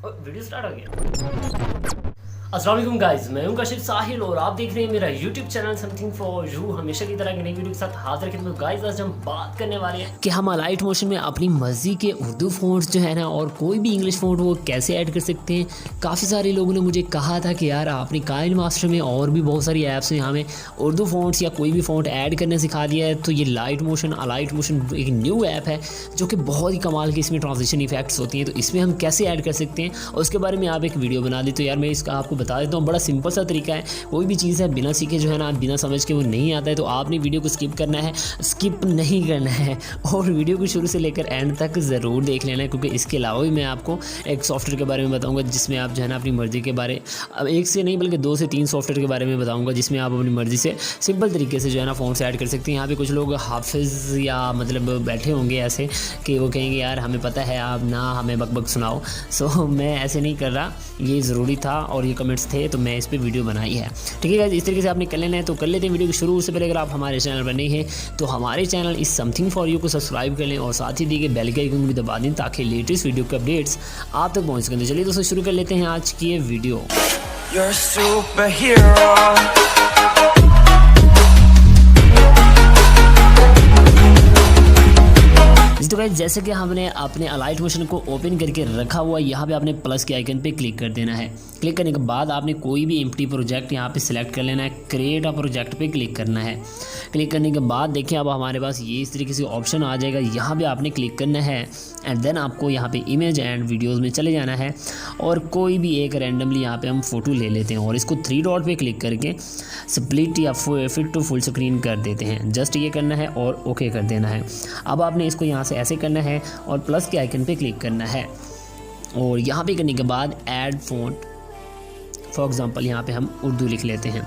Video start हो गया। अस्सलाम वालेकुम गाइस, मैं हूं काशिफ साहिल और आप देख रहे हैं मेरा YouTube channel something for you. हमेशा की तरह एक नई वीडियो के साथ हाजिर खिदमत। गाइस आज हम बात करने वाले हैं कि हम अलाइट मोशन में अपनी मर्जी के उर्दू फ़ॉन्ट्स जो है ना और कोई भी इंग्लिश फ़ॉन्ट वो कैसे ऐड कर सकते हैं। काफ़ी सारे लोगों ने मुझे कहा था कि यार आपने काइन मास्टर में और भी बहुत सारी ऐप्स हैं हमें उर्दू फ़ॉन्ट्स या कोई भी फ़ॉन्ट ऐड करने सिखा दिया है। तो ये अलाइट मोशन एक न्यू ऐप है जो कि बहुत ही कमाल की इसमें ट्रांजिशन इफेक्ट्स होती हैं। तो इसमें हम कैसे ऐड कर सकते हैं और उसके बारे में आप एक वीडियो बना दी। तो यार मैं इसका आपको बता देता हूँ, बड़ा सिंपल सा तरीका है। कोई भी चीज़ है बिना सीखे जो है ना, बिना समझ के वो नहीं आता है। तो आपने वीडियो को स्किप करना है, स्किप नहीं करना है और वीडियो को शुरू से लेकर एंड तक ज़रूर देख लेना है, क्योंकि इसके अलावा भी मैं आपको एक सॉफ्टवेयर के बारे में बताऊंगा जिसमें आप जो है ना अपनी मर्ज़ी के बारे, अब एक से नहीं बल्कि 2 से 3 सॉफ्टवेयर के बारे में बताऊंगा जिसमें आप अपनी मर्ज़ी से सिंपल तरीके से जो है ना फ़ॉन्ट्स ऐड कर सकते हैं। यहाँ पे कुछ लोग हाफिज़ या मतलब बैठे होंगे ऐसे कि वो कहेंगे यार हमें पता है, आप ना हमें बकबक सुनाओ। सो मैं ऐसे नहीं कर रहा, ये ज़रूरी था और ये कमेंट्स थे तो मैं इस पे वीडियो बनाई है। ठीक है गाइस, इस तरीके से आपने कर लेना है। तो कर लेते हैं वीडियो को शुरू। उससे पहले अगर आप हमारे चैनल पर नहीं हैं तो हमारे चैनल इस समथिंग फॉर यू को सब्सक्राइब कर लें और साथ ही दी गई बेल के आइकन भी दबा दें ताकि लेटेस्ट वीडियो के अपडेट्स आप तक पहुँच सकें। चलिए दोस्तों शुरू कर लेते हैं आज की ये वीडियो। You're a superhero. तो गाइस जैसे कि हमने अपने अलाइट मोशन को ओपन करके रखा हुआ, यहाँ पे आपने प्लस के आइकन पे क्लिक कर देना है। क्लिक करने के बाद आपने कोई भी एम्प्टी प्रोजेक्ट यहाँ पे सिलेक्ट कर लेना है। क्रिएट अ प्रोजेक्ट पे क्लिक करना है। क्लिक करने के बाद देखिए अब हमारे पास ये इस तरीके से ऑप्शन आ जाएगा। यहाँ पे आपने क्लिक करना है एंड देन आपको यहाँ पे इमेज एंड वीडियोज़ में चले जाना है और कोई भी एक रैंडमली यहाँ पे हम फ़ोटो ले लेते हैं और इसको 3 डॉट पे क्लिक करके स्प्लिट या फिट टू फुल स्क्रीन कर देते हैं। जस्ट ये करना है और ओके कर देना है। अब आपने इसको यहाँ से ऐसे करना है और प्लस के आइकन पे क्लिक करना है और यहाँ पे करने के बाद ऐड फ़ॉन्ट, फॉर एग्ज़ाम्पल यहाँ पे हम उर्दू लिख लेते हैं,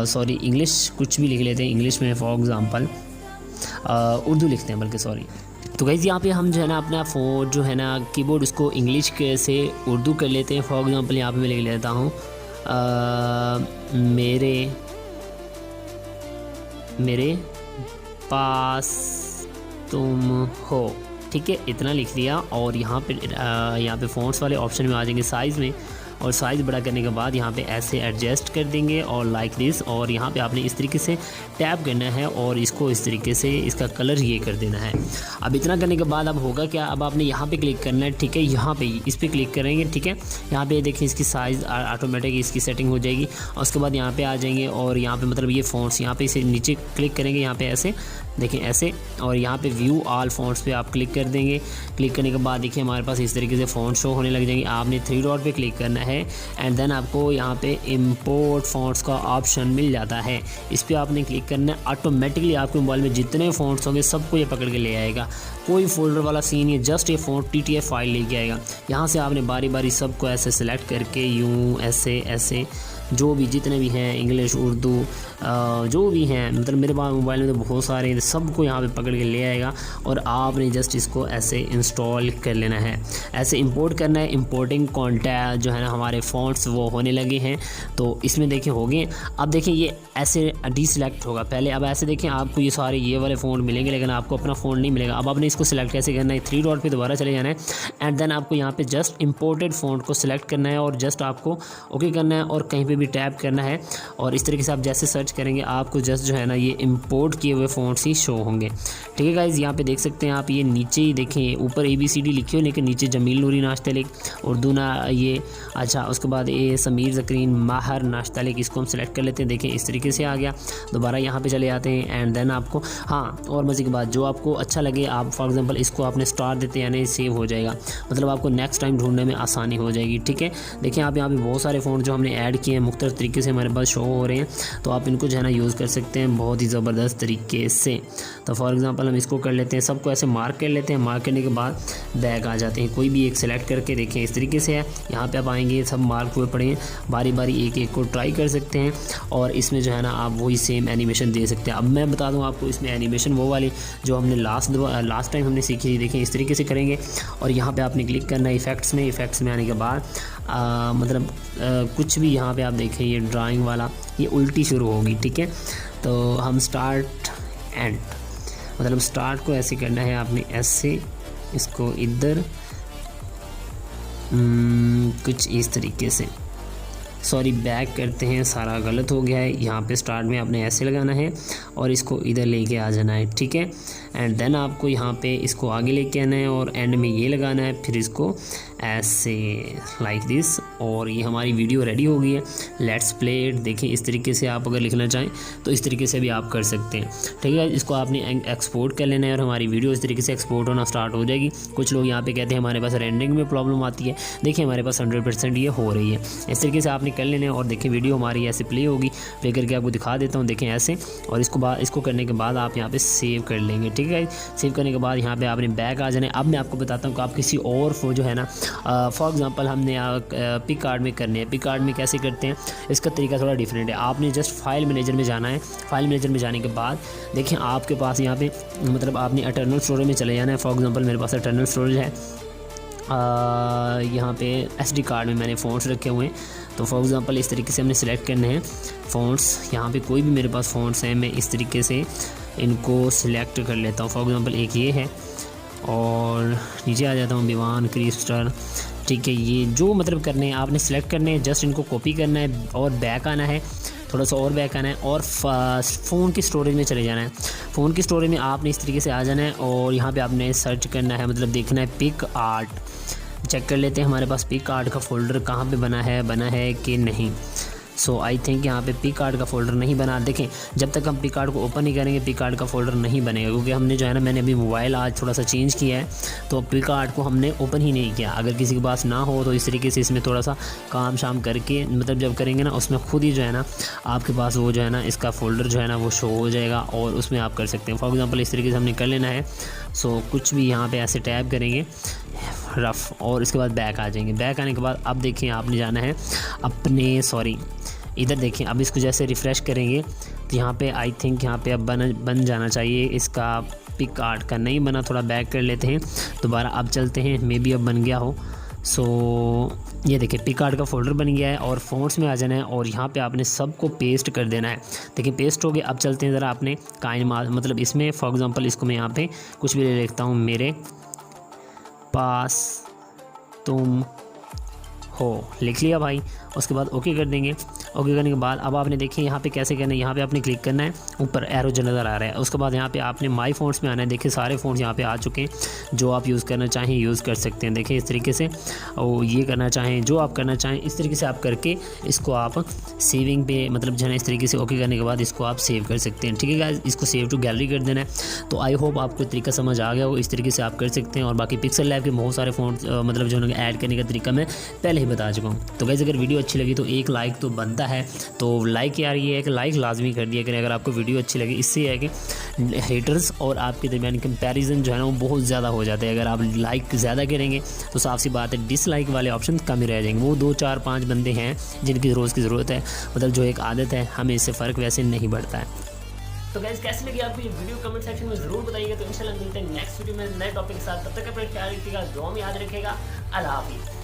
सॉरी इंग्लिश कुछ भी लिख लेते हैं। इंग्लिश में फॉर एग्ज़ाम्पल उर्दू लिखते हैं बल्कि सॉरी। तो गाइस यहाँ पे हम जो है ना अपना फ़ोन जो है ना कीबोर्ड उसको इंग्लिश के से उर्दू कर लेते हैं। फॉर एग्ज़ाम्पल यहाँ पे मैं लिख लेता हूँ मेरे पास तुम हो। ठीक है, इतना लिख दिया और यहाँ पे फ़ॉन्ट्स वाले ऑप्शन में आ जाएंगे साइज़ में और साइज़ बड़ा करने के बाद यहाँ पे ऐसे एडजस्ट कर देंगे और लाइक दिस। और यहाँ पे आपने इस तरीके से टैप करना है और इसको इस तरीके से इसका कलर ये कर देना है। अब इतना करने के बाद अब होगा क्या, अब आपने यहाँ पे क्लिक करना है। ठीक है, यहाँ पे इस पर क्लिक करेंगे। ठीक है, यहाँ पे देखिए इसकी साइज़ ऑटोमेटिक इसकी सेटिंग हो जाएगी और उसके बाद यहाँ पे आ जाएंगे और यहाँ पे मतलब ये फ़ॉन्ट्स यहाँ पे इसे नीचे क्लिक करेंगे, यहाँ पे ऐसे देखिए ऐसे, और यहाँ पे व्यू ऑल फ़ॉन्ट्स पे आप क्लिक कर देंगे। क्लिक करने के बाद देखिए हमारे पास इस तरीके से फ़ॉन्ट शो होने लग जाएंगे। आपने 3 डॉट पे क्लिक करना है एंड देन आपको यहाँ पे इंपोर्ट फ़ॉन्ट्स का ऑप्शन मिल जाता है। इस पर आपने क्लिक करना है। ऑटोमेटिकली आपके मोबाइल में जितने फ़ॉन्ट्स होंगे सबको ये पकड़ के ले आएगा। कोई फोल्डर वाला सीन, ये जस्ट ये फ़ॉन्ट TTF फाइल लेके आएगा। यहाँ से आपने बारी बारी सबको ऐसे सेलेक्ट करके यूँ ऐसे ऐसे जो भी जितने भी हैं इंग्लिश उर्दू जो भी हैं, मतलब मेरे पास मोबाइल में तो बहुत सारे हैं, सबको यहाँ पे पकड़ के ले आएगा और आपने जस्ट इसको ऐसे इंस्टॉल कर लेना है। ऐसे इंपोर्ट करना है। इंपोर्टिंग कॉन्टैक्ट जो है ना हमारे फ़ॉन्ट्स वो होने लगे हैं। तो इसमें देखिए हो गए। अब देखिए ये ऐसे डीसिलेक्ट होगा पहले। अब ऐसे देखिए आपको ये सारे ये वाले फ़ॉन्ट मिलेंगे लेकिन आपको अपना फ़ॉन्ट नहीं मिलेगा। अब आपने इसको सिलेक्ट कैसे करना है, 3 डॉट पे दोबारा चले जाना है एंड देन आपको यहाँ पे जस्ट इंपोर्टेड फ़ॉन्ट को सिलेक्ट करना है और जस्ट आपको ओके करना है और कहीं पे भी टैप करना है और इस तरीके से आप जैसे सर्च करेंगे आपको जस्ट जो है ना ये इंपोर्ट किए हुए फ़ॉन्ट्स ही शो होंगे। ठीक है गाइज़, यहाँ पे देख सकते हैं आप, ये नीचे ही देखें ऊपर ABCD लिखी हो लेकिन नीचे जमील नूरी नाश्ता उर्दू ना ये अच्छा, उसके बाद ये समीर ज़करीन माहर नाश्ता इसको हम सेलेक्ट कर लेते हैं। देखें इस तरीके से आ गया। दोबारा यहाँ पे चले आते हैं एंड देन आपको हाँ और मज़े की बात जो आपको अच्छा लगे आप फॉर एग्जांपल इसको आपने स्टार देते हैं यानी सेव हो जाएगा, मतलब आपको नेक्स्ट टाइम ढूंढने में आसानी हो जाएगी। ठीक है, देखिए आप यहाँ पे बहुत सारे फ़ॉन्ट जो हमने ऐड किए हैं मुख्तलिफ तरीके से हमारे पास शो हो रहे हैं, तो आप इनको जो है ना यूज़ कर सकते हैं बहुत ही ज़बरदस्त तरीके से। तो फॉर एग्जांपल हम इसको कर लेते हैं, सबको ऐसे मार्क कर लेते हैं। मार्क करने के बाद बैक आ जाते हैं, कोई भी एक सेलेक्ट करके देखें इस तरीके से है। यहाँ पे आप आएंगे, सब मार्क हुए पड़े हैं, बारी बारी एक एक को ट्राई कर सकते हैं और इसमें जो है ना आप वही सेम एनिमेशन दे सकते हैं। अब मैं बता दूँ आपको इसमें एनिमेशन वो वाली जो हमने लास्ट टाइम हमने सीखी थी, देखें इस तरीके से करेंगे और यहाँ पे आपने क्लिक करना है इफ़ेक्ट्स में आने के बाद कुछ भी यहाँ पे आप देखें ये ड्राइंग वाला ये उल्टी शुरू होगी। ठीक है, तो हम स्टार्ट एंड मतलब स्टार्ट को ऐसे करना है आपने, ऐसे इसको इधर कुछ इस तरीके से। सॉरी, बैक करते हैं, सारा गलत हो गया है। यहाँ पे स्टार्ट में आपने ऐसे लगाना है और इसको इधर लेके आ जाना है, ठीक है। एंड देन आपको यहाँ पे इसको आगे लेके आना है और एंड में ये लगाना है, फिर इसको ऐसे लाइक दिस, और ये हमारी वीडियो रेडी हो गई है। Let's play it. देखिए इस तरीके से आप अगर लिखना चाहें तो इस तरीके से भी आप कर सकते हैं, ठीक है। इसको आपने एक्सपोर्ट कर लेना है और हमारी वीडियो इस तरीके से एक्सपोर्ट होना स्टार्ट हो जाएगी। कुछ लोग यहाँ पे कहते हैं हमारे पास रेंडरिंग में प्रॉब्लम आती है, देखिए हमारे पास 100% ये हो रही है। इस तरीके से आपने कर लेना है और देखिए वीडियो हमारी ऐसे प्ले होगी। प्ले करके आपको दिखा देता हूँ, देखें ऐसे। और इसको करने के बाद आप यहाँ पे सेव कर लेंगे, ठीक है। सेव करने के बाद यहाँ पे आपने बैक आ जाना है। अब मैं आपको बताता हूँ कि आप किसी और जो है ना, फॉर एग्जांपल हमने पिक आर्ट में करने हैं। पिक आर्ट में कैसे करते हैं, इसका तरीका थोड़ा डिफरेंट है। आपने जस्ट फाइल मैनेजर में जाना है। फाइल मैनेजर में जाने के बाद देखिए आपके पास यहाँ पे मतलब आपने इटर्नल स्टोरेज में चले जाना है। फॉर एग्जांपल मेरे पास इटर्नल स्टोरेज है, यहाँ पे SD कार्ड में मैंने फ़ॉन्ट्स रखे हुए हैं। तो फॉर एग्जांपल इस तरीके से हमने सेलेक्ट करने हैं फ़ॉन्ट्स। यहाँ पे कोई भी मेरे पास फ़ॉन्ट्स हैं, मैं इस तरीके से इनको सिलेक्ट कर लेता हूँ। फॉर एग्जांपल एक ये है और नीचे आ जाता हूँ विवान क्रिस्टल, ठीक है। ये जो मतलब करने हैं आपने सेलेक्ट करने हैं, जस्ट इनको कॉपी करना है और बैक आना है, थोड़ा सा और बैक आना है और फ़ोन की स्टोरेज में चले जाना है। फ़ोन की स्टोरेज में आपने इस तरीके से आ जाना है और यहाँ पे आपने सर्च करना है, मतलब देखना है पिक आर्ट। चेक कर लेते हैं हमारे पास पिक आर्ट का फ़ोल्डर कहाँ पे बना है कि नहीं। सो आई थिंक यहाँ पे पिक आर्ट का फ़ोल्डर नहीं बना। देखें जब तक हम पिक आर्ट को ओपन नहीं करेंगे पिक आर्ट का फ़ोल्डर नहीं बनेगा, क्योंकि हमने जो है ना, मैंने अभी मोबाइल आज थोड़ा सा चेंज किया है तो पिक आर्ट को हमने ओपन ही नहीं किया। अगर किसी के पास ना हो तो इस तरीके से इसमें थोड़ा सा काम शाम करके मतलब जब करेंगे ना, उसमें खुद ही जो है ना आपके पास वो जो है ना इसका फ़ोल्डर जो है ना वो शो हो जाएगा और उसमें आप कर सकते हैं। फॉर एग्ज़ाम्पल इस तरीके से हमने कर लेना है। सो कुछ भी यहाँ पर ऐसे टैप करेंगे रफ़ और इसके बाद बैक आ जाएंगे। बैक आने के बाद अब देखिए आपने जाना है अपने इधर देखें। अब इसको जैसे रिफ़्रेश करेंगे तो यहाँ पे आई थिंक यहाँ पे अब बन जाना चाहिए। इसका पिक आर्ट का नहीं बना, थोड़ा बैक कर लेते हैं दोबारा। अब चलते हैं, मे बी अब बन गया हो। सो ये देखिए पिक आर्ट का फ़ोल्डर बन गया है और फ़ॉन्ट्स में आ जाना है और यहाँ पे आपने सबको पेस्ट कर देना है। देखिए पेस्ट हो गया। अब चलते हैं ज़रा आपने मतलब इसमें फॉर एग्ज़ाम्पल इसको मैं यहाँ पे कुछ भी ले लिखता हूँ, मेरे पास तुम हो, लिख लिया भाई। उसके बाद ओके कर देंगे। ओके करने के बाद अब आपने देखिए यहाँ पे कैसे करना है, यहाँ पे आपने क्लिक करना है, ऊपर एरो जो नज़र आ रहा है। उसके बाद यहाँ पे आपने माई फ़ॉन्ट्स में आना है। देखिए सारे फ़ॉन्ट्स यहाँ पे आ चुके हैं, जो आप यूज़ करना चाहें यूज़ कर सकते हैं। देखिए इस तरीके से, और ये करना चाहें जो आप करना चाहें इस तरीके से आप करके इसको आप सेविंग पे मतलब जो है इस तरीके से ओके करने के बाद इसको आप सेव कर सकते हैं, ठीक है गाइस। इसको सेव टू गैलरी कर देना है। तो आई होप आपको तरीका समझ आ गया हो, इस तरीके से आप कर सकते हैं। और बाकी पिक्सल लैब के बहुत सारे फ़ॉन्ट्स मतलब जो है ऐड करने का तरीका मैं पहले ही बता चुका हूँ। तो गाइस अगर वीडियो अच्छी लगी तो एक लाइक तो बनता है, तो लाइक यार ये है कि लाइक लाजमी कर दिया करें अगर आपको वीडियो अच्छी लगी। इससे है कि हेटर्स और आपके दरमियान कंपैरिजन जो है ना वो बहुत ज़्यादा हो जाता है। अगर आप लाइक ज़्यादा करेंगे तो साफ सी बात है डिसलाइक वाले ऑप्शन कम ही रह जाएंगे। वो 2 4 5 बंदे हैं जिनकी रोज़ की ज़रूरत है, मतलब जो एक आदत है, हमें इससे फ़र्क वैसे नहीं बढ़ता है। तो गाइस कैसी लगी आपको ये वीडियो कमेंट सेक्शन में ज़रूर बताइएगा। तो इंशाल्लाह मिलते हैं नेक्स्ट वीडियो में नए टॉपिक के साथ। तब तक अपना ख्याल रखिएगा, दुआ में याद रखिएगा। अल्लाह हाफिज़।